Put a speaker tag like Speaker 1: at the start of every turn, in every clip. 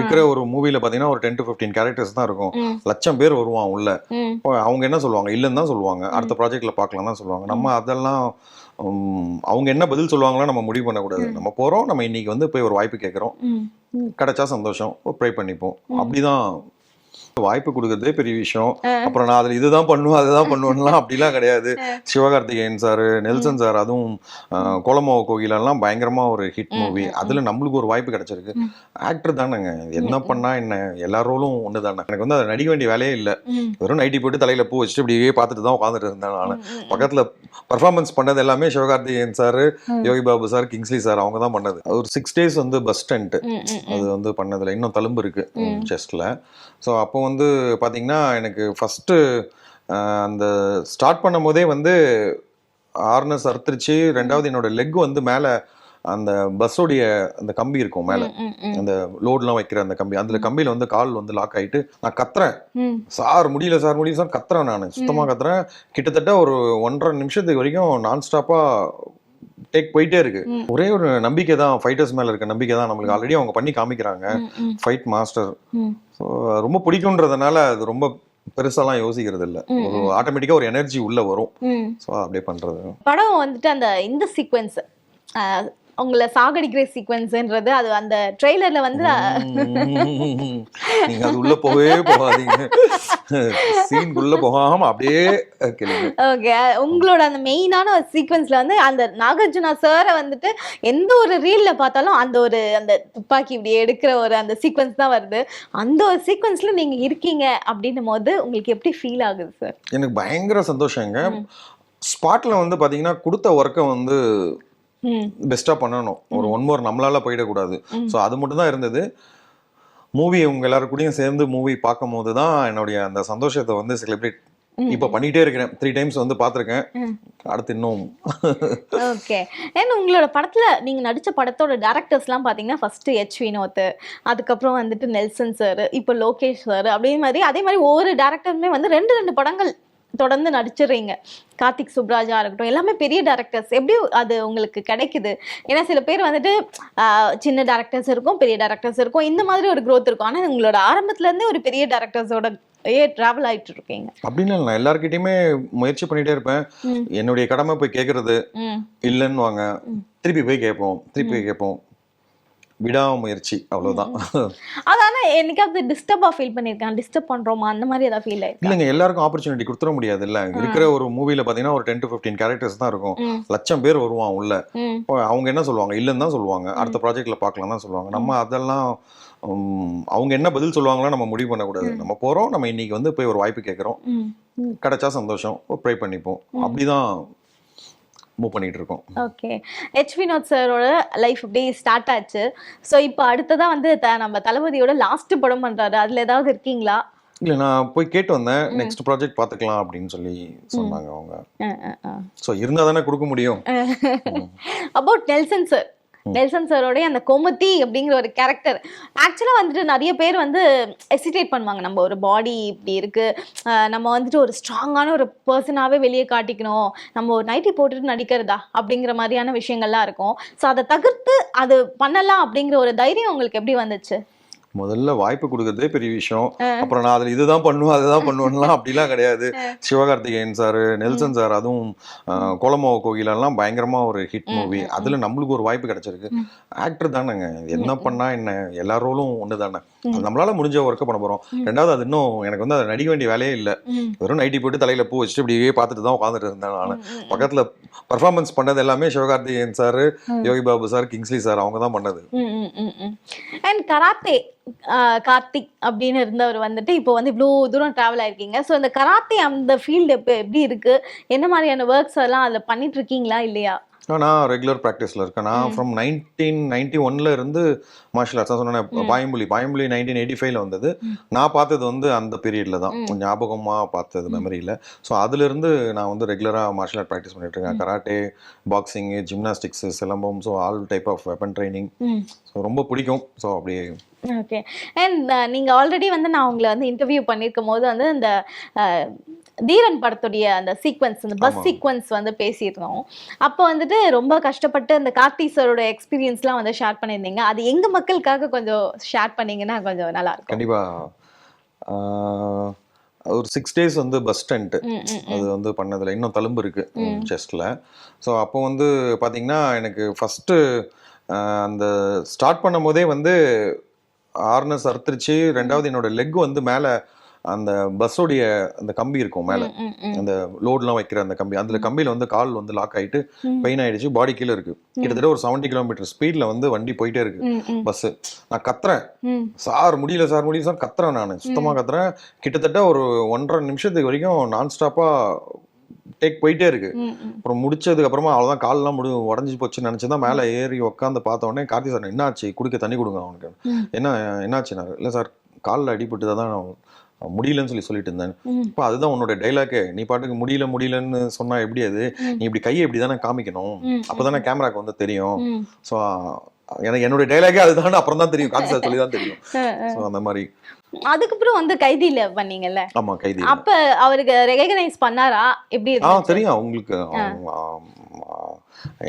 Speaker 1: இருக்கிற ஒரு மூவில பாத்தீங்கன்னா ஒரு 10 to 15 கேரக்டர்ஸ் தான் இருக்கும். லட்சம் பேர் வருவான் உள்ள. அவங்க என்ன சொல்லுவாங்க, இல்லன்னு தான் சொல்லுவாங்க, அடுத்த ப்ராஜெக்ட்ல பார்க்கலாம் தான் சொல்லுவாங்க. நம்ம அதெல்லாம் அவங்க என்ன பதில் சொல்லுவாங்களோ நம்ம முடிவு பண்ணக்கூடாது. நம்ம போறோம், நம்ம இன்னைக்கு வந்து போய் ஒரு வாய்ப்பு கேட்கறோம், கிடைச்சா சந்தோஷம், ப்ரை பண்ணிப்போம், அப்படிதான். வாய்ப்பு கொடுக்கறதே பெரிய விஷயம். அப்புறம் நான் அதுல இதுதான் பண்ணுவேன் அதுதான் பண்ணுவேன்லாம் அப்படிலாம் கிடையாது. சிவகார்த்திகேயன் சார், நெல்சன் சார், அதுவும் கோலமாவு கோகிலெல்லாம் பயங்கரமா ஒரு ஹிட் மூவி. அதுல நம்மளுக்கு ஒரு வாய்ப்பு கிடைச்சிருக்கு. ஆக்டர் தானேங்க, என்ன பண்ணா என்ன, எல்லா ரோலும் ஒண்ணு தானே. எனக்கு வந்து அதை நடிக்க வேண்டிய வேலையே இல்லை. வெறும் நைட்டி போட்டு தலையில பூ வச்சுட்டு இப்படியே பார்த்துட்டு தான் உட்காந்துட்டு இருந்தேன். நான் பக்கத்துல பர்ஃபார்மன்ஸ் பண்ணது எல்லாமே Sivakarthikeyan sir, Yogi Babu sir, Kingsley sir, அவங்க தான் பண்ணது. ஒரு 6 days வந்து பஸ் ஸ்டண்ட் அது வந்து பண்ணதுல இன்னும் தழும்பு இருக்கு செஸ்ட்ல. ஸோ அப்போ வந்து பார்த்தீங்கன்னா எனக்கு ஃபஸ்ட்டு அந்த ஸ்டார்ட் பண்ணும் போதே வந்து ஆர்னஸ் அறுத்துருச்சு. ரெண்டாவது என்னோட லெக் வந்து மேலே அந்த பஸ்ஸோடைய அந்த கம்பி இருக்கும் மேலே, அந்த லோட்லாம் வைக்கிற அந்த கம்பி, அந்த கம்பியில் வந்து கால் வந்து லாக் ஆகிட்டு நான் கத்துறேன், சார் முடியல சார் முடியல சார் கத்துறேன். நான் சுத்தமாக கத்துறேன். கிட்டத்தட்ட ஒரு 1.5 நிமிஷத்துக்கு வரைக்கும் நான் ஸ்டாப்பாக டேக் போயிட்டே இருக்கு. ஒரே ஒரு நம்பிக்கை தான், ஃபைட்டர்ஸ் மேல இருக்க நம்பிக்கை தான். நம்மளுக்கு ஆல்ரெடி அவங்க பண்ணி காமிக்கிறாங்க, ஃபைட் மாஸ்டர். ஸோ ரொம்ப பிடிக்கும்ன்றதுனால அது ரொம்ப பெருசாலாம் யோசிக்கிறது இல்லை. ஒரு ஆட்டோமேட்டிக்கா ஒரு எனர்ஜி உள்ள வரும். ஸோ அப்படியே பண்றது.
Speaker 2: படம் வந்துட்டு அந்த இந்த சீக்வன்ஸ் உங்களை சாகடிக்கிற சீக்வன்ஸ்ன்றது அது அந்த ட்ரெய்லர்ல வந்து
Speaker 1: நீங்க அது உள்ள போகவே போகாதீங்க, சீன் உள்ள போகாம அப்படியே கேளுங்க.
Speaker 2: ஓகே, உங்களோட அந்த மெயினான ஒரு சீக்வன்ஸ்ல வந்து அந்த நாகார்ஜுனா சாரை வந்துட்டு எந்த ஒரு ரீல்ல பார்த்தாலும் அந்த துப்பாக்கி இப்படி எடுக்கிற ஒரு அந்த சீக்வன்ஸ் தான் வருது. அந்த ஒரு சீக்வன்ஸ்ல நீங்க இருக்கீங்க அப்படின்னும் போது உங்களுக்கு எப்படி ஃபீல் ஆகுது சார்?
Speaker 1: எனக்கு பயங்கர சந்தோஷங்க. ஸ்பாட்ல வந்து பாத்தீங்கன்னா கொடுத்த ஒர்க்கை வந்து பெஸ்டா பண்ணணும். ஒரு 1 more நம்மளால போயிடக்கூடாது. ஸோ அது மட்டும் தான் இருந்தது. மூவி உங்க எல்லாரும் கூடயும் சேர்ந்து மூவி பார்க்கும் போது தான் என்னுடைய அந்த சந்தோஷத்தை வந்து செலிப்ரேட் இப்ப பண்ணிட்டே இருக்கிறேன். 3 times வந்து பார்த்துருக்கேன். அடுத்து இன்னும்
Speaker 2: ஓகே. ஏன்னா உங்களோட படத்துல நீங்க நடிச்ச படத்தோட டேரக்டர்ஸ்லாம் பாத்தீங்கன்னா ஃபர்ஸ்ட் எச் வினோத், அதுக்கப்புறம் வந்துட்டு நெல்சன் சார், இப்போ லோகேஷ் சார், அதே மாதிரி ஒவ்வொரு டேரக்டருமே வந்து 2 படங்கள் தொடர்ந்து நடிச்சிடுறீங்க. கார்த்திக் சுப்ராஜா இருக்கட்டும், எல்லாமே பெரிய டேரக்டர்ஸ். எப்படி அது உங்களுக்கு கிடைக்குது? ஏன்னா சில பேர் வந்துட்டு சின்ன டேரக்டர்ஸ் இருக்கும், பெரிய டேரக்டர்ஸ் இருக்கும், இந்த மாதிரி ஒரு growth இருக்கும். ஆனால் உங்களோட ஆரம்பத்துல இருந்தே ஒரு பெரிய டேரக்டர்ஸோட டிராவல் ஆயிட்டு இருக்கீங்க.
Speaker 1: அப்படின்னு நான் எல்லார்கிட்டயுமே முயற்சி பண்ணிட்டே இருப்பேன். என்னுடைய கடமை போய் கேட்கறது இல்லைன்னு வாங்க, திருப்பி போய் கேட்போம், விடாமுயற்சி, அவ்வளவுதான்.
Speaker 2: அதான என்னைக்காவது டிஸ்டர்பா ஃபீல் பண்ணிருக்கேன், டிஸ்டர்ப் பண்றோமா அந்த மாதிரி ஏதாவது ஃபீல் ஆயிருக்கு?
Speaker 1: இல்லைங்க, எல்லாருக்கும் ஆப்பர்ச்சுனிட்டி கொடுத்துட முடியாது இல்ல. இருக்கிற ஒரு மூவில பாத்தீங்கன்னா ஒரு 10 to 15 கேரக்டர்ஸ் தான் இருக்கும். லட்சம் பேர் வருவான் உள்ள. அவங்க என்ன சொல்லுவாங்க, இல்லன்னு தான் சொல்லுவாங்க, அடுத்த ப்ராஜெக்ட்ல பார்க்கலாம் தான் சொல்லுவாங்க. நம்ம அதெல்லாம் அவங்க என்ன பதில் சொல்லுவாங்களோ நம்ம முடிவு பண்ணக்கூடாது. நம்ம போறோம், நம்ம இன்னைக்கு வந்து போய் ஒரு வாய்ப்பு கேட்கறோம், கிடைச்சா சந்தோஷம், ப்ரை பண்ணிப்போம், அப்படிதான் மூவ் பண்ணிட்டு இருக்கோம்.
Speaker 2: ஓகே, எச் வினோத் சாரோட லைஃப் அப்படியே ஸ்டார்ட் ஆச்சு. ஸோ இப்போ அடுத்ததான் வந்து நம்ம தளபதியோட லாஸ்ட் படம் பண்றாரு, அதுல ஏதாவது இருக்கீங்களா?
Speaker 1: இல்ல, நான் போய் கேட்டு வந்தேன், நெக்ஸ்ட் ப்ராஜெக்ட் பாத்துக்கலாம் அப்படின்னு சொல்லி சொன்னாங்க அவங்க. சோ இருந்தா தானே கொடுக்க முடியும்.
Speaker 2: அபவுட் நெல்சன் சார், நெல்சன் சாரோடைய அந்த கோமதி அப்படிங்கிற ஒரு கேரக்டர் ஆக்சுவலாக வந்துட்டு நிறைய பேர் வந்து எசிடேட் பண்ணுவாங்க. நம்ம ஒரு பாடி இப்படி இருக்கு, நம்ம வந்துட்டு ஒரு ஸ்ட்ராங்கான ஒரு பர்சனாகவே வெளியே காட்டிக்கணும், நம்ம ஒரு நைட்டி போட்டுட்டு நடிக்கிறதா அப்படிங்கிற மாதிரியான விஷயங்கள்லாம் இருக்கும். ஸோ அதை தவிர்த்து அது பண்ணலாம் அப்படிங்கிற ஒரு தைரியம் உங்களுக்கு எப்படி வந்துச்சு?
Speaker 1: முதல்ல வாய்ப்பு கொடுக்கறதே பெரிய விஷயம். அப்புறம் நான் அதுல இதுதான் பண்ணுவேன் அதுதான் பண்ணுவேன்லாம் அப்படிலாம் கிடையாது. சிவகார்த்திகேயன் சார், நெல்சன் சார், அதுவும் கோலமாவு கோகிலெல்லாம் பயங்கரமா ஒரு ஹிட் மூவி. அதுல நம்மளுக்கு ஒரு வாய்ப்பு கிடைச்சிருக்கு. ஆக்டர் தானேங்க, என்ன பண்ணா என்ன, எல்லா ரோலும் ஒண்ணு தானே. நம்மளால முடிஞ்ச ஒர்க்கை பண்ண போறோம். ரெண்டாவது அது இன்னும் எனக்கு வந்து அதை நடிக்க வேண்டிய வேலையே இல்லை. வெறும் நைட்டி போட்டு தலையில பூ வச்சுட்டு இப்படியே பார்த்துட்டு தான் உட்காந்துட்டு இருந்தேன். நான் பக்கத்துல பர்ஃபார்மன்ஸ் பண்ணது எல்லாமே Sivakarthikeyan sir, Yogi Babu sir, Kingsley sir, அவங்க தான் பண்ணது.
Speaker 2: அண்ட் கராத்தே கார்த்திக் அப்படின்னு இருந்தவர் வந்துட்டு இப்போ வந்து இவ்வளோ தூரம் ட்ராவல் ஆயிருக்கீங்க. ஸோ இந்த கராத்தே அந்த ஃபீல்டு எப்படி இருக்கு, என்ன மாதிரியான ஒர்க்ஸ் எல்லாம் அதில் பண்ணிட்டு இருக்கீங்களா இல்லையா?
Speaker 1: நான் ரெகுலர் ப்ராக்டிஸில் இருக்கேன். நான் ஃப்ரம் 1991 இருந்து மார்ஷியல் ஆர்ட்ஸ் தான் சொன்னேன். பாயம்புலி 1985 வந்தது. நான் பார்த்தது வந்து அந்த பீரியடில் தான், கொஞ்சம் ஞாபகமாக பார்த்தது மெமரியில். ஸோ அதுலேருந்து நான் வந்து ரெகுலராக மார்ஷியல் ஆர்ட் ப்ராக்டிஸ் பண்ணிட்டு இருக்கேன். Karate, boxing, gymnastics, silambam, so all type of weapon training. So ரொம்ப பிடிக்கும். ஸோ அப்படியே
Speaker 2: ஓகே. அண்ட் நீங்கள் ஆல்ரெடி வந்து நான் உங்களை வந்து இன்டர்வியூ பண்ணியிருக்கும் போது வந்து இந்த தீரன் படத்துடைய அந்த சீக்வன்ஸ், அந்த பஸ்
Speaker 1: ஆமா.
Speaker 2: சீக்வன்ஸ் வந்து பேசியிருந்தோம். அப்போ வந்துட்டு ரொம்ப கஷ்டப்பட்டு அந்த கார்த்தி சாரோட எக்ஸ்பீரியன்ஸ்லாம் வந்து ஷேர் பண்ணியிருந்தீங்க. அது எங்க மக்களுக்காக கொஞ்சம் ஷேர் பண்ணீங்கன்னா கொஞ்சம் நல்லா இருக்கும்.
Speaker 1: கண்டிப்பா. ஒரு 6 டேஸ் வந்து பஸ் ஸ்டண்ட் அது வந்து பண்ணதில்ல. இன்னும் தழும்பு இருக்கு செஸ்ட்ல. ஸோ அப்போ வந்து பார்த்தீங்கன்னா எனக்கு ஃபர்ஸ்ட் அந்த ஸ்டார்ட் பண்ணும்போதே வந்து ஹார்னஸ் அறுத்துருச்சு. ரெண்டாவது என்னோட லெக் வந்து மேலே அந்த பஸ்ஸோடைய அந்த கம்பி இருக்கும் மேலே, அந்த லோட்லாம் வைக்கிற அந்த கம்பி, அந்த கம்பியில் வந்து கால் வந்து லாக் ஆகிட்டு பெயின் ஆயிடுச்சு. பாடி கீழே இருக்கு. கிட்டத்தட்ட ஒரு 70 கிலோமீட்டர் ஸ்பீட்ல வந்து வண்டி போயிட்டே இருக்கு பஸ். நான் கத்துறேன், சார் முடியல சார் முடியல சார் கத்துறேன். நான் சுத்தமாக கத்துறேன். கிட்டத்தட்ட ஒரு 1.5 நிமிஷத்துக்கு வரைக்கும் நான் ஸ்டாப்பா டேக் போயிட்டே இருக்கு. அப்புறம் முடிச்சதுக்கு அப்புறமா அவ்வளோதான், கால்லாம் உடஞ்சி போச்சுன்னு நினச்சிதான் மேலே ஏறி உட்காந்து பார்த்த உடனே கார்த்தி சார் என்னாச்சு, குடிக்க தண்ணி கொடுங்க அவனுக்கு. என்னாச்சு? நான் இல்லை சார் காலில் அடிபட்டு தான் நான் முடியலன்னு சொல்லிட்டு இருந்தேன். இப்போ அதுதான் உன்னோட டைலாக்கே. நீ பாட்டுக்கு முடியலன்னு சொன்னா எப்படி? அது நீ இப்படி கையை இப்படி தானே காமிக்கணும், அப்போதானே கேமராக்கு வந்து தெரியும். ஸோ எனக்கு என்னுடைய டைலாக்கே அதுதான் அப்புறம் தான் தெரியும், கார்த்தி சார் சொல்லி தான் தெரியும். ஸோ அந்த மாதிரி.
Speaker 2: அதுக்கப்புறம் வந்து கைதியில பண்ணீங்கல்ல?
Speaker 1: ஆமா, கைதி.
Speaker 2: அப்ப அவருக்கு ரெகக்னைஸ் பண்ணாரா? எப்படி?
Speaker 1: தெரியும் அவங்களுக்கு.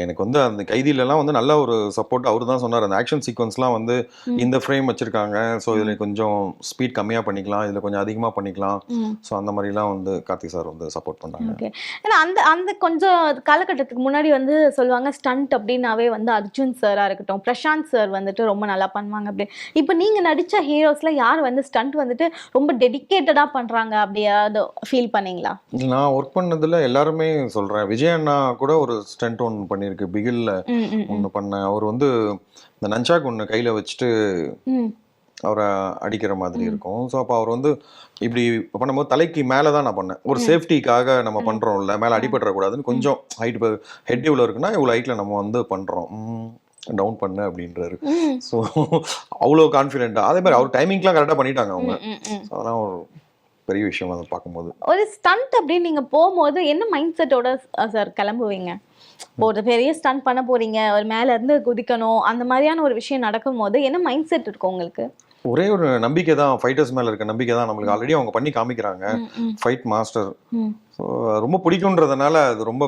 Speaker 1: எனக்கு வந்து அந்த கைதியிலலாம் வந்து நல்ல ஒரு சப்போர்ட் அவர் தான் சொன்னார். அந்த ஆக்ஷன் சீக்வன்ஸ்லாம் வந்து இந்த ஃப்ரேம் வச்சிருக்காங்க, ஸோ இதில் கொஞ்சம் ஸ்பீட் கம்மியாக பண்ணிக்கலாம், இதில் கொஞ்சம் அதிகமாக பண்ணிக்கலாம். ஸோ அந்த மாதிரிலாம் வந்து கார்த்தி சார் வந்து சப்போர்ட் பண்ணாங்க.
Speaker 2: ஓகே. ஏன்னா அந்த அந்த கொஞ்சம் காலகட்டத்துக்கு முன்னாடி வந்து சொல்லுவாங்க ஸ்டண்ட் அப்படின்னாவே வந்து அர்ஜுன் சாரா இருக்கட்டும், பிரசாந்த் சார் வந்துட்டு ரொம்ப நல்லா பண்ணுவாங்க அப்படி. இப்போ நீங்க நடிச்ச ஹீரோஸ்ல யார் வந்து ஸ்டண்ட் வந்துட்டு ரொம்ப டெடிகேட்டடா பண்றாங்க அப்படியாவது ஃபீல் பண்ணீங்களா?
Speaker 1: நான் ஒர்க் பண்ணதுல எல்லாருமே சொல்றேன். விஜய் அண்ணா கூட ஒரு ஸ்டண்ட் ஒன்று பண்ணியிருக்கு, பிகில்ல ஒன்று பண்ணேன். அவர் வந்து இந்த நஞ்சாக் ஒன்று கையில வச்சுட்டு அவரை அடிக்கிற மாதிரி இருக்கும். ஸோ அப்போ அவர் வந்து இப்படி பண்ணும்போது தலைக்கு மேலே தான் நான் பண்ணேன். ஒரு சேஃப்டிக்காக நம்ம பண்ணுறோம்ல, மேலே அடிபட்டுறக்கூடாதுன்னு கொஞ்சம் ஹைட், ஹெட் இவ்வளோ இருக்குன்னா இவ்வளோ ஹைட்டில் நம்ம வந்து பண்ணுறோம், டவுன் பண்ணு அப்படின்றாரு. ஸோ அவ்வளோ கான்ஃபிடென்ட்டா. அதே மாதிரி அவர் டைமிங்லாம் கரெக்டாக பண்ணிட்டாங்க அவங்க. அதெல்லாம் ஒரு பெரிய விஷயம் அதை பார்க்கும்போது.
Speaker 2: ஒரு ஸ்டண்ட் அப்படின்னு நீங்க போகும்போது என்ன மைண்ட் செட்டோட சார் கிளம்புவீங்க? ஒரு பெரிய ஸ்டண்ட் பண்ண போறீங்க, ஒரு மேல இருந்து குதிக்கணும், அந்த மாதிரியான ஒரு விஷயம் நடக்கும்போது என்ன மைண்ட் செட் இருக்கும் உங்களுக்கு?
Speaker 1: ஒரே ஒரு நம்பிக்கை தான், ஃபைட்டர்ஸ் மேல இருக்க நம்பிக்கை தான். நம்மளுக்கு ஆல்ரெடி அவங்க பண்ணி காமிக்கிறாங்க, ஃபைட் மாஸ்டர். ஸோ ரொம்ப பிடிக்கும்ன்றதுனால அது ரொம்ப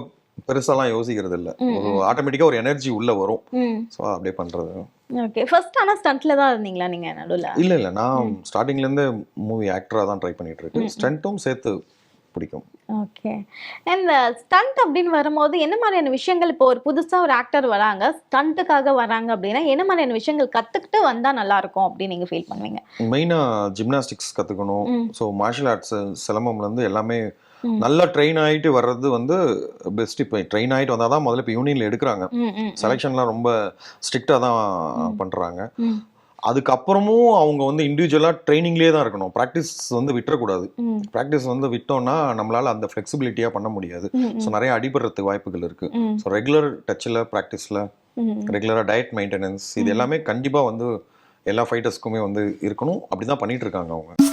Speaker 1: பெருசாலாம் யோசிக்கிறது இல்லை. ஒரு ஆட்டோமேட்டிக்கா ஒரு எனர்ஜி உள்ள வரும். ஸோ அப்படியே பண்றது.
Speaker 2: ஓகே. ஃபர்ஸ்ட் ஆனா ஸ்டண்ட்ல தான் இருந்தீங்களா நீங்க நடுவுல?
Speaker 1: இல்ல நான் ஸ்டார்டிங்ல இருந்து மூவி ஆக்டரா தான் ட்ரை பண்ணிட்டு இருக்கேன். ஸ்டண்ட்டும் சேர்த்து பிடிக்கும்.
Speaker 2: ஓகே. இந்த ஸ்டண்ட் அப்படின்னு வரும்போது என்ன மாதிரியான விஷயங்கள், இப்போ ஒரு புதுசா ஒரு ஆக்டர் வராங்க, ஸ்டண்ட்டுக்காக வராங்க அப்படின்னா என்ன மாதிரியான விஷயங்கள் கத்துக்கிட்டு வந்தா நல்லா இருக்கும் அப்படின்னு நீங்க ஃபீல் பண்ணுவீங்க?
Speaker 1: மெயினா ஜிம்னாஸ்டிக்ஸ் கத்துக்கணும். ஸோ மார்ஷல் ஆர்ட்ஸ், சிலம்பம்ல இருந்து எல்லாமே நல்லா ட்ரெயின் ஆகிட்டு வர்றது வந்து பெஸ்ட். இப்போ ட்ரெயின் ஆகிட்டு வந்தால் தான் முதல்ல இப்போ யூனியனில் எடுக்கிறாங்க. செலெக்ஷன்லாம் ரொம்ப ஸ்ட்ரிக்டாக தான் பண்ணுறாங்க. அதுக்கப்புறமும் அவங்க வந்து இண்டிவிஜுவலாக ட்ரைனிங்லேயே தான் இருக்கணும். ப்ராக்டிஸ் வந்து விட்டுறக்கூடாது. ப்ராக்டிஸ் வந்து விட்டோம்னா நம்மளால் அந்த ஃப்ளெக்சிபிலிட்டியாக பண்ண முடியாது. ஸோ நிறைய அடிபடுறதுக்கு வாய்ப்புகள் இருக்குது. ஸோ ரெகுலர் டச்சில், ப்ராக்டிஸில், ரெகுலராக டயட் மெயின்டெனன்ஸ், இது எல்லாமே கண்டிப்பாக வந்து எல்லா ஃபைட்டர்ஸ்க்குமே வந்து இருக்கணும். அப்படி தான் பண்ணிட்டு இருக்காங்க அவங்க.